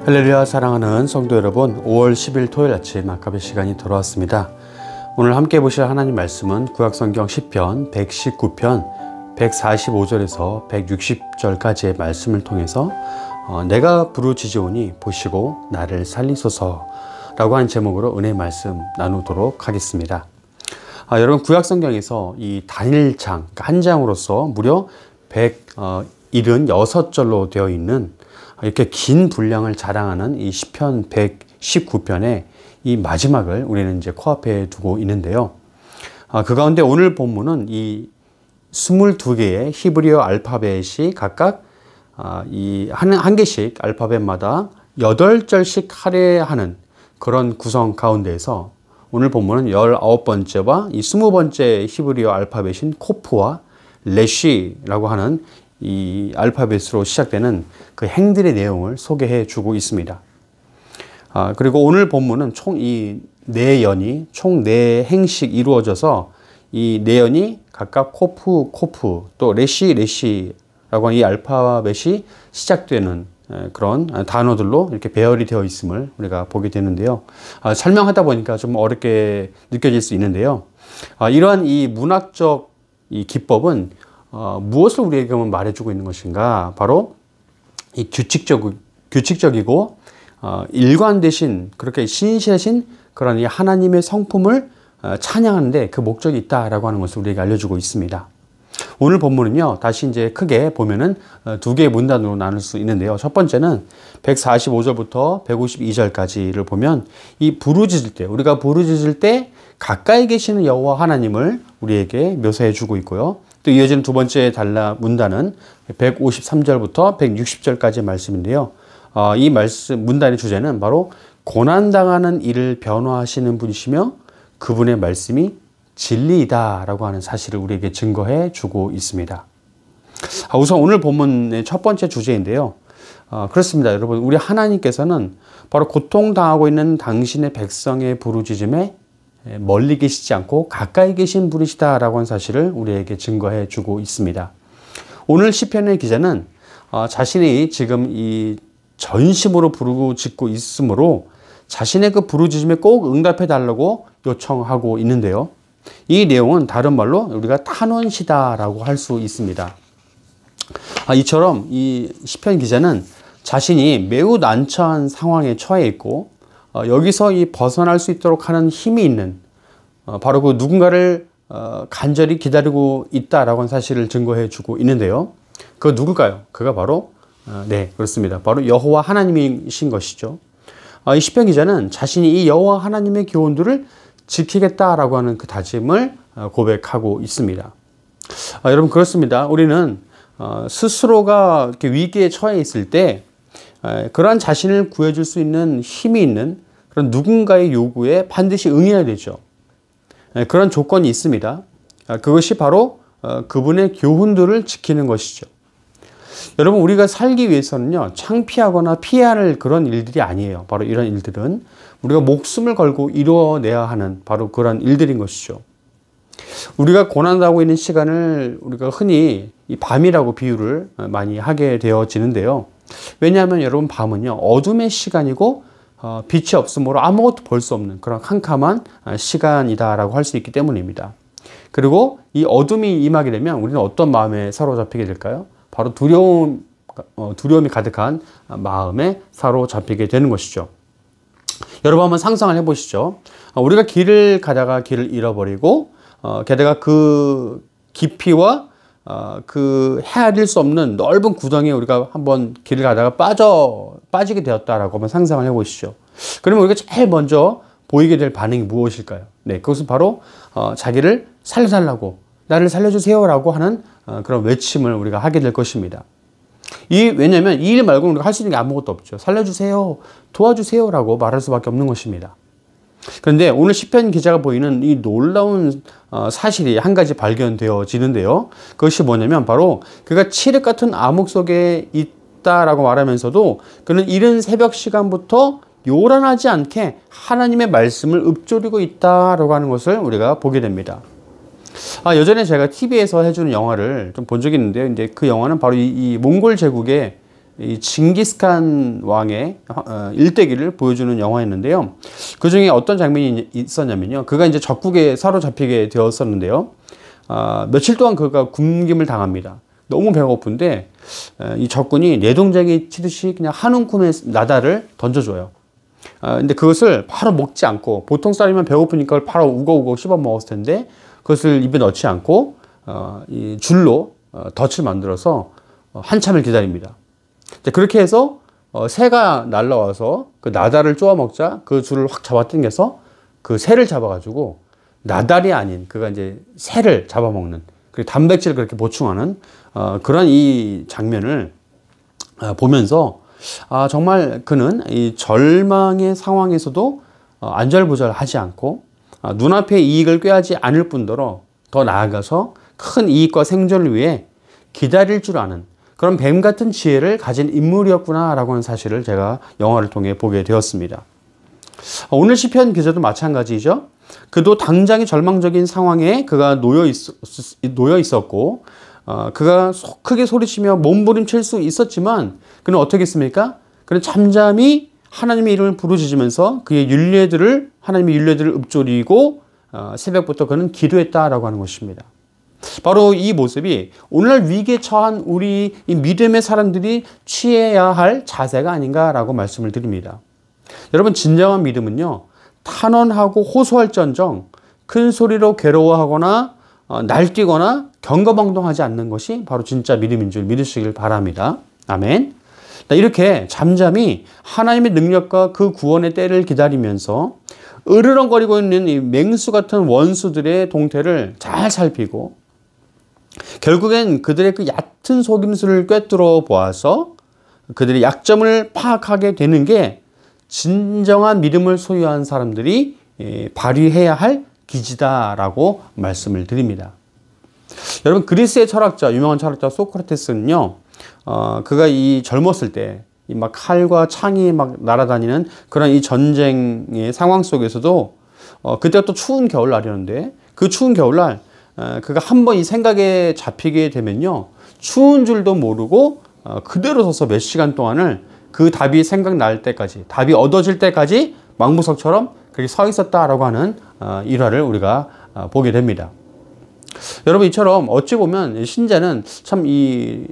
할렐루야. 사랑하는 성도 여러분, 5월 10일 토요일 아침 아까의 시간이 돌아왔습니다. 오늘 함께 보실 하나님 말씀은 구약성경 10편 119편 145절에서 160절까지의 말씀을 통해서 내가 부르짖으오니 보시고 나를 살리소서 라고 한 제목으로 은혜 말씀 나누도록 하겠습니다. 여러분, 구약성경에서 이 단일장, 한 장으로서 무려 176절로 되어 있는 이렇게 긴 분량을 자랑하는 이 시편 119편의 이 마지막을 우리는 이제 코앞에 두고 있는데요. 그 가운데 오늘 본문은 이 22개의 히브리어 알파벳이 각각 한 개씩 알파벳마다 8절씩 할애하는 그런 구성 가운데에서 오늘 본문은 19번째와 이 20번째 히브리어 알파벳인 코프와 레쉬라고 하는 이 알파벳으로 시작되는 그 행들의 내용을 소개해 주고 있습니다. 그리고 오늘 본문은 총 이 네 연이 총 네 행씩 이루어져서 이 네 연이 각각 코프 또 레시라고 하는 이 알파벳이 시작되는 그런 단어들로 이렇게 배열이 되어 있음을 우리가 보게 되는데요. 설명하다 보니까 좀 어렵게 느껴질 수 있는데요. 이러한 이 문학적 이 기법은 무엇을 우리에게 말해주고 있는 것인가? 바로 이 규칙적이고 일관되신 그렇게 신실하신 그런 이 하나님의 성품을 찬양하는데 그 목적이 있다라고 하는 것을 우리에게 알려주고 있습니다. 오늘 본문은요, 다시 이제 크게 보면은 두 개의 문단으로 나눌 수 있는데요. 첫 번째는 145절부터 152절까지를 보면 이 부르짖을 때, 우리가 부르짖을 때 가까이 계시는 여호와 하나님을 우리에게 묘사해 주고 있고요. 또 이어지는 두 번째 문단은 153절부터 160절까지의 말씀인데요. 이 말씀, 문단의 주제는 바로 고난당하는 이를 변호하시는 분이시며 그분의 말씀이 진리이다 라고 하는 사실을 우리에게 증거해 주고 있습니다. 우선 오늘 본문의 첫 번째 주제인데요. 그렇습니다. 여러분, 우리 하나님께서는 바로 고통당하고 있는 당신의 백성의 부르짖음에 멀리 계시지 않고 가까이 계신 분이시다라고 하는 사실을 우리에게 증거해 주고 있습니다. 오늘 시편의 기자는 자신이 지금 이 전심으로 부르짖고 있으므로 자신의 그 부르짖음에 꼭 응답해 달라고 요청하고 있는데요. 이 내용은 다른 말로 우리가 탄원시다라고 할 수 있습니다. 이처럼 이 시편 기자는 자신이 매우 난처한 상황에 처해 있고 여기서 이 벗어날 수 있도록 하는 힘이 있는 바로 그 누군가를 간절히 기다리고 있다라고 하는 사실을 증거해 주고 있는데요. 그 누굴까요? 그가 바로 네, 그렇습니다. 바로 여호와 하나님이신 것이죠. 이 시편 기자는 자신이 이 여호와 하나님의 교훈들을 지키겠다라고 하는 그 다짐을 고백하고 있습니다. 여러분, 그렇습니다. 우리는 스스로가 이렇게 위기에 처해 있을 때 그러한 자신을 구해줄 수 있는 힘이 있는 그런 누군가의 요구에 반드시 응해야 되죠. 그런 조건이 있습니다. 그것이 바로 그분의 교훈들을 지키는 것이죠. 여러분, 우리가 살기 위해서는요, 창피하거나 피해야 할 그런 일들이 아니에요. 바로 이런 일들은 우리가 목숨을 걸고 이루어내야 하는 바로 그런 일들인 것이죠. 우리가 고난당하고 있는 시간을 우리가 흔히 이 밤이라고 비유를 많이 하게 되어지는데요. 왜냐하면 여러분, 밤은요, 어둠의 시간이고 빛이 없으므로 아무것도 볼 수 없는 그런 캄캄한 시간이다라고 할 수 있기 때문입니다. 그리고 이 어둠이 임하게 되면 우리는 어떤 마음에 사로잡히게 될까요? 바로 두려움이 가득한 마음에 사로잡히게 되는 것이죠. 여러분, 한번 상상을 해보시죠. 우리가 길을 가다가 길을 잃어버리고 게다가 그 깊이와 그 헤아릴 수 없는 넓은 구덩이에 우리가 한번 길을 가다가 빠지게 되었다라고 한번 상상을 해보시죠. 그러면 우리가 제일 먼저 보이게 될 반응이 무엇일까요? 네, 그것은 바로 자기를 살려달라고, 나를 살려주세요라고 하는 그런 외침을 우리가 하게 될 것입니다. 왜냐하면 이 일 말고는 우리가 할 수 있는 게 아무것도 없죠. 살려주세요, 도와주세요라고 말할 수밖에 없는 것입니다. 그런데 오늘 시편 기자가 보이는 이 놀라운 사실이 한 가지 발견되어지는데요. 그것이 뭐냐면 바로 그가 칠흑 같은 암흑 속에 있다라고 말하면서도 그는 이른 새벽 시간부터 요란하지 않게 하나님의 말씀을 읊조리고 있다라고 하는 것을 우리가 보게 됩니다. 예전에 제가 TV에서 해주는 영화를 좀 본 적이 있는데요. 이제 그 영화는 바로 이 몽골 제국의 이 징기스칸 왕의 일대기를 보여주는 영화였는데요. 그 중에 어떤 장면이 있었냐면요. 그가 이제 적국에 사로잡히게 되었었는데요. 며칠 동안 그가 굶김을 당합니다. 너무 배고픈데 이 적군이 내동쟁이 치듯이 그냥 한 움큼의 나다를 던져줘요. 근데 그것을 바로 먹지 않고, 보통 사람이면 배고프니까 그걸 바로 우거우거 씹어 먹었을 텐데 그것을 입에 넣지 않고 이 줄로 덫을 만들어서 한참을 기다립니다. 그렇게 해서 새가 날라와서 그 나달을 쪼아 먹자 그 줄을 확 잡아당겨서 그 새를 잡아가지고 나달이 아닌 그가 이제 새를 잡아먹는, 그리고 단백질을 그렇게 보충하는 그런 이 장면을 보면서 정말 그는 이 절망의 상황에서도 안절부절하지 않고 눈앞의 이익을 꾀하지 않을 뿐더러 더 나아가서 큰 이익과 생존을 위해 기다릴 줄 아는 그런 뱀 같은 지혜를 가진 인물이었구나라고 하는 사실을 제가 영화를 통해 보게 되었습니다. 오늘 시편 기자도 마찬가지죠. 그도 당장의 절망적인 상황에 그가 놓여 있었고 그가 크게 소리치며 몸부림칠 수 있었지만 그는 어떻게 했습니까? 그는 잠잠히 하나님의 이름을 부르짖으면서 그의 하나님의 율례들을 읊조리고 새벽부터 그는 기도했다라고 하는 것입니다. 바로 이 모습이 오늘날 위기에 처한 우리 이 믿음의 사람들이 취해야 할 자세가 아닌가라고 말씀을 드립니다. 여러분, 진정한 믿음은요, 탄원하고 호소할지언정 큰 소리로 괴로워하거나 날뛰거나 경거망동하지 않는 것이 바로 진짜 믿음인 줄 믿으시길 바랍니다. 아멘. 이렇게 잠잠히 하나님의 능력과 그 구원의 때를 기다리면서 으르렁거리고 있는 이 맹수 같은 원수들의 동태를 잘 살피고 결국엔 그들의 그 얕은 속임수를 꿰뚫어 보아서 그들의 약점을 파악하게 되는 게 진정한 믿음을 소유한 사람들이 발휘해야 할 기지다라고 말씀을 드립니다. 여러분, 그리스의 철학자, 유명한 철학자 소크라테스는요, 그가 이 젊었을 때 이 막 칼과 창이 막 날아다니는 그런 이 전쟁의 상황 속에서도 그때가 또 추운 겨울날이었는데 그 추운 겨울날 그가 한번 이 생각에 잡히게 되면요, 추운 줄도 모르고 그대로 서서 몇 시간 동안을 그 답이 생각날 때까지, 답이 얻어질 때까지 망부석처럼 그렇게 서 있었다라고 하는 일화를 우리가 보게 됩니다. 여러분, 이처럼 어찌 보면 신자는 참 이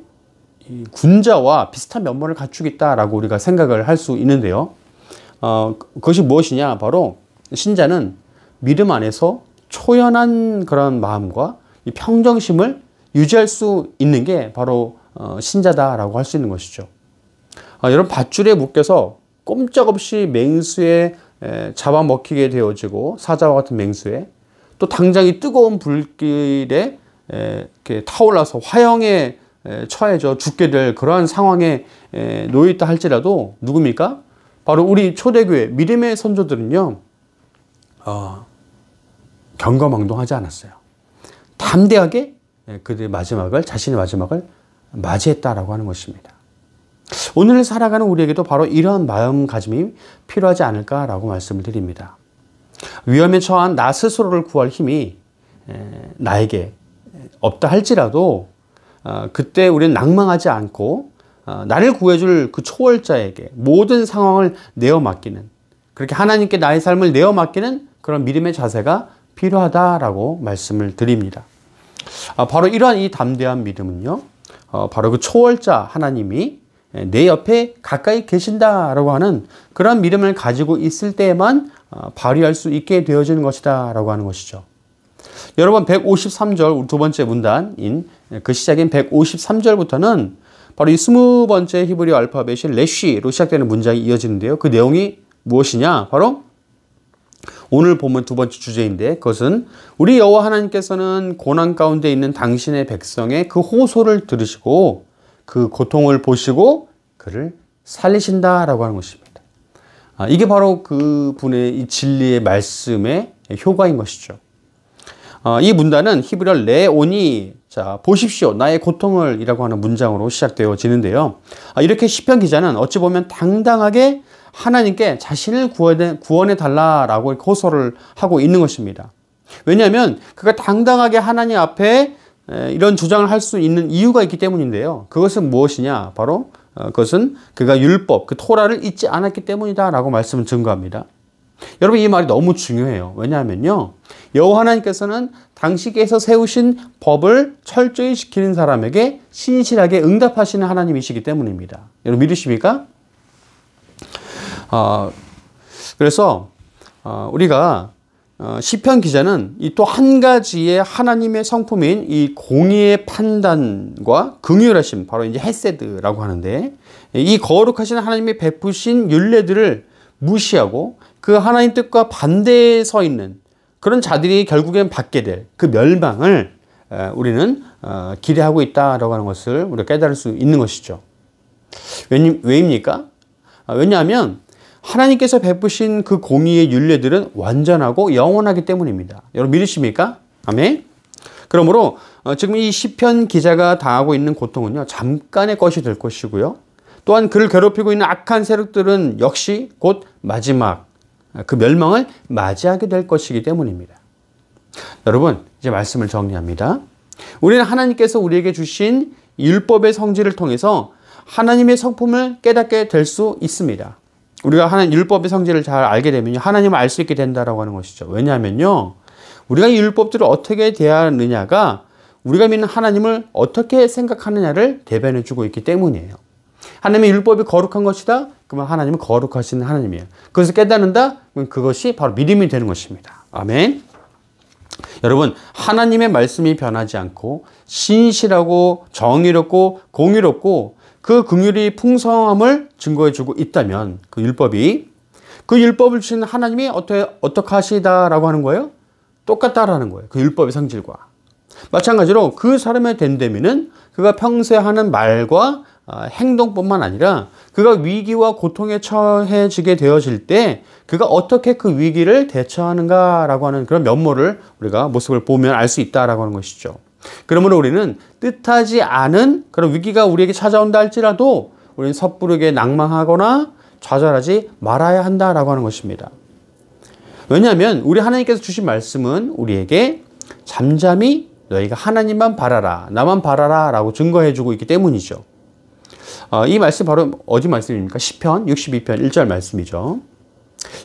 군자와 비슷한 면모를 갖추고 있다라고 우리가 생각을 할 수 있는데요. 그것이 무엇이냐? 바로 신자는 믿음 안에서 초연한 그런 마음과 이 평정심을 유지할 수 있는 게 바로 신자다라고 할 수 있는 것이죠. 여러분, 밧줄에 묶여서 꼼짝없이 맹수에 잡아먹히게 되어지고, 사자와 같은 맹수에, 또 당장 이 뜨거운 불길에 이렇게 타올라서 화형에 처해져 죽게 될 그러한 상황에 놓여 있다 할지라도 누굽니까? 바로 우리 초대교회 믿음의 선조들은요, 경거망동하지 않았어요. 담대하게 그들의 자신의 마지막을 맞이했다라고 하는 것입니다. 오늘 살아가는 우리에게도 바로 이러한 마음가짐이 필요하지 않을까라고 말씀을 드립니다. 위험에 처한 나 스스로를 구할 힘이 나에게 없다 할지라도 그때 우리는 낭망하지 않고 나를 구해줄 그 초월자에게 모든 상황을 내어 맡기는, 그렇게 하나님께 나의 삶을 내어 맡기는 그런 믿음의 자세가 필요하다라고 말씀을 드립니다. 바로 이러한 이 담대한 믿음은요, 바로 그 초월자 하나님이 내 옆에 가까이 계신다라고 하는 그런 믿음을 가지고 있을 때에만 발휘할 수 있게 되어지는 것이다 라고 하는 것이죠. 여러분, 153절 두 번째 문단인 그 시작인 153절부터는 바로 이 20번째 히브리 알파벳인 레쉬로 시작되는 문장이 이어지는데요. 그 내용이 무엇이냐? 바로 오늘 본문 두 번째 주제인데, 그것은 우리 여호와 하나님께서는 고난 가운데 있는 당신의 백성의 그 호소를 들으시고 그 고통을 보시고 그를 살리신다라고 하는 것입니다. 이게 바로 그분의 이 진리의 말씀의 효과인 것이죠. 이 문단은 히브리어 레오니, 자 보십시오 나의 고통을 이라고 하는 문장으로 시작되어지는데요. 이렇게 시편 기자는 어찌 보면 당당하게 하나님께 자신을 구원해 달라라고 호소를 하고 있는 것입니다. 왜냐하면 그가 당당하게 하나님 앞에 이런 주장을 할 수 있는 이유가 있기 때문인데요. 그것은 무엇이냐? 바로 그것은 그가 율법, 그 토라를 잊지 않았기 때문이다라고 말씀을 증거합니다. 여러분 이 말이 너무 중요해요. 왜냐하면요, 여호와 하나님께서는 당시께서 세우신 법을 철저히 지키는 사람에게 신실하게 응답하시는 하나님이시기 때문입니다. 여러분 믿으십니까? 그래서 우리가 시편 기자는 이 또 한 가지의 하나님의 성품인 이 공의의 판단과 긍휼하심, 바로 이제 헤세드라고 하는데, 이 거룩하신 하나님이 베푸신 율례들을 무시하고 그 하나님 뜻과 반대에 서 있는 그런 자들이 결국엔 받게 될 그 멸망을 우리는 기대하고 있다라고 하는 것을 우리가 깨달을 수 있는 것이죠. 왜입니까? 왜냐하면 하나님께서 베푸신 그 공의의 율례들은 완전하고 영원하기 때문입니다. 여러분 믿으십니까? 아멘. 그러므로 지금 이 시편 기자가 당하고 있는 고통은요, 잠깐의 것이 될 것이고요. 또한 그를 괴롭히고 있는 악한 세력들은 역시 곧 마지막 그 멸망을 맞이하게 될 것이기 때문입니다. 여러분 이제 말씀을 정리합니다. 우리는 하나님께서 우리에게 주신 율법의 성질을 통해서 하나님의 성품을 깨닫게 될 수 있습니다. 우리가 하나님 율법의 성질을 잘 알게 되면 하나님을 알 수 있게 된다라고 하는 것이죠. 왜냐하면요, 우리가 이 율법들을 어떻게 대하느냐가 우리가 믿는 하나님을 어떻게 생각하느냐를 대변해 주고 있기 때문이에요. 하나님의 율법이 거룩한 것이다, 그러면 하나님은 거룩하신 하나님이에요. 그것을 깨닫는다, 그러면 그것이 바로 믿음이 되는 것입니다. 아멘. 여러분 하나님의 말씀이 변하지 않고 신실하고 정의롭고 공의롭고 그 긍휼이 풍성함을 증거해주고 있다면 그 율법을 주신 하나님이 어떻게 하시다라고 하는 거예요? 똑같다라는 거예요. 그 율법의 성질과 마찬가지로 그 사람의 된다면은 그가 평소에 하는 말과 행동뿐만 아니라 그가 위기와 고통에 처해지게 되어질 때 그가 어떻게 그 위기를 대처하는가라고 하는 그런 면모를 우리가 모습을 보면 알 수 있다라고 하는 것이죠. 그러므로 우리는 뜻하지 않은 그런 위기가 우리에게 찾아온다 할지라도 우리는 섣부르게 낭망하거나 좌절하지 말아야 한다라고 하는 것입니다. 왜냐하면 우리 하나님께서 주신 말씀은 우리에게 잠잠히 너희가 하나님만 바라라, 나만 바라라 라고 증거해주고 있기 때문이죠. 이 말씀 바로 어디 말씀입니까? 시편 62편 1절 말씀이죠.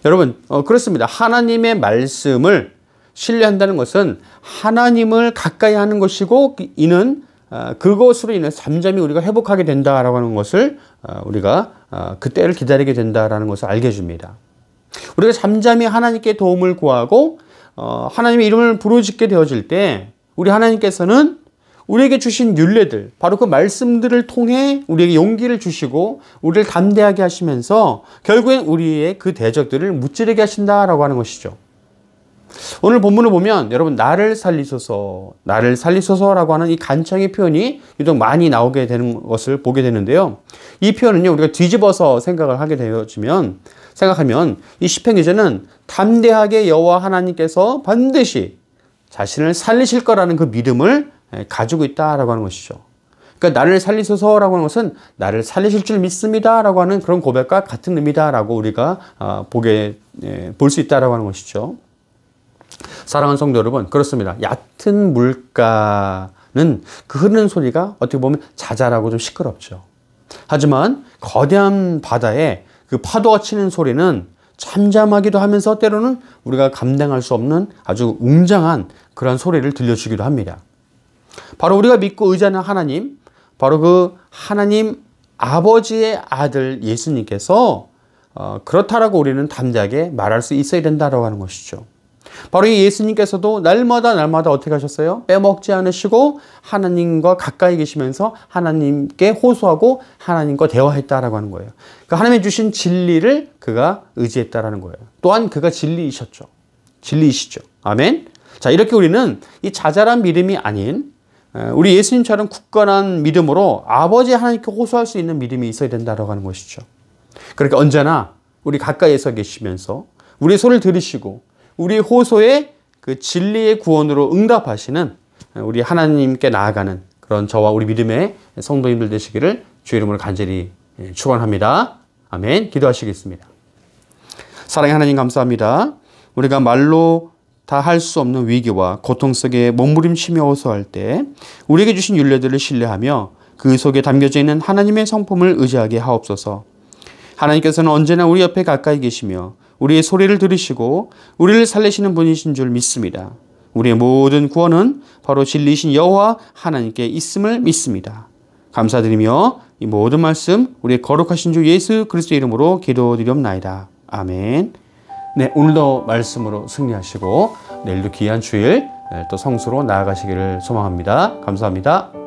여러분 그렇습니다. 하나님의 말씀을 신뢰한다는 것은 하나님을 가까이 하는 것이고 이는 그것으로 인해 잠잠히 우리가 회복하게 된다라고 하는 것을 우리가 그때를 기다리게 된다라는 것을 알게 해줍니다. 우리가 잠잠히 하나님께 도움을 구하고 하나님의 이름을 부르짖게 되어질 때 우리 하나님께서는 우리에게 주신 율례들, 바로 그 말씀들을 통해 우리에게 용기를 주시고 우리를 담대하게 하시면서 결국엔 우리의 그 대적들을 무찌르게 하신다라고 하는 것이죠. 오늘 본문을 보면 여러분 나를 살리소서라고 하는 이 간청의 표현이 유독 많이 나오게 되는 것을 보게 되는데요. 이 표현은요, 우리가 뒤집어서 생각하면 이 시편 기자는 담대하게 여호와 하나님께서 반드시 자신을 살리실 거라는 그 믿음을 가지고 있다라고 하는 것이죠. 그러니까 나를 살리소서라고 하는 것은 나를 살리실 줄 믿습니다라고 하는 그런 고백과 같은 의미다라고 우리가 볼 수 있다라고 하는 것이죠. 사랑하는 성도 여러분, 그렇습니다. 얕은 물가는 그 흐르는 소리가 어떻게 보면 자잘하고 좀 시끄럽죠. 하지만 거대한 바다에 그 파도가 치는 소리는 잠잠하기도 하면서 때로는 우리가 감당할 수 없는 아주 웅장한 그런 소리를 들려주기도 합니다. 바로 우리가 믿고 의지하는 하나님, 바로 그 하나님 아버지의 아들 예수님께서 그렇다라고 우리는 담대하게 말할 수 있어야 된다라고 하는 것이죠. 바로 이 예수님께서도 날마다 어떻게 하셨어요? 빼먹지 않으시고 하나님과 가까이 계시면서 하나님께 호소하고 하나님과 대화했다라고 하는 거예요. 그러니까 하나님이 주신 진리를 그가 의지했다라는 거예요. 또한 그가 진리이시죠. 아멘. 자, 이렇게 우리는 이 자잘한 믿음이 아닌 우리 예수님처럼 굳건한 믿음으로 아버지 하나님께 호소할 수 있는 믿음이 있어야 된다라고 하는 것이죠. 그러니까 언제나 우리 가까이에서 계시면서 우리의 소리를 들으시고 우리 호소에 그 진리의 구원으로 응답하시는 우리 하나님께 나아가는 그런 저와 우리 믿음의 성도님들 되시기를 주의 이름으로 간절히 축원합니다. 아멘. 기도하시겠습니다. 사랑의 하나님 감사합니다. 우리가 말로 다 할 수 없는 위기와 고통 속에 몸부림치며 호소할 때 우리에게 주신 율례들을 신뢰하며 그 속에 담겨져 있는 하나님의 성품을 의지하게 하옵소서. 하나님께서는 언제나 우리 옆에 가까이 계시며 우리의 소리를 들으시고 우리를 살리시는 분이신 줄 믿습니다. 우리의 모든 구원은 바로 진리이신 여호와 하나님께 있음을 믿습니다. 감사드리며 이 모든 말씀 우리의 거룩하신 주 예수 그리스도의 이름으로 기도드리옵나이다. 아멘. 네, 오늘도 말씀으로 승리하시고 내일도 귀한 주일 또 성수로 나아가시기를 소망합니다. 감사합니다.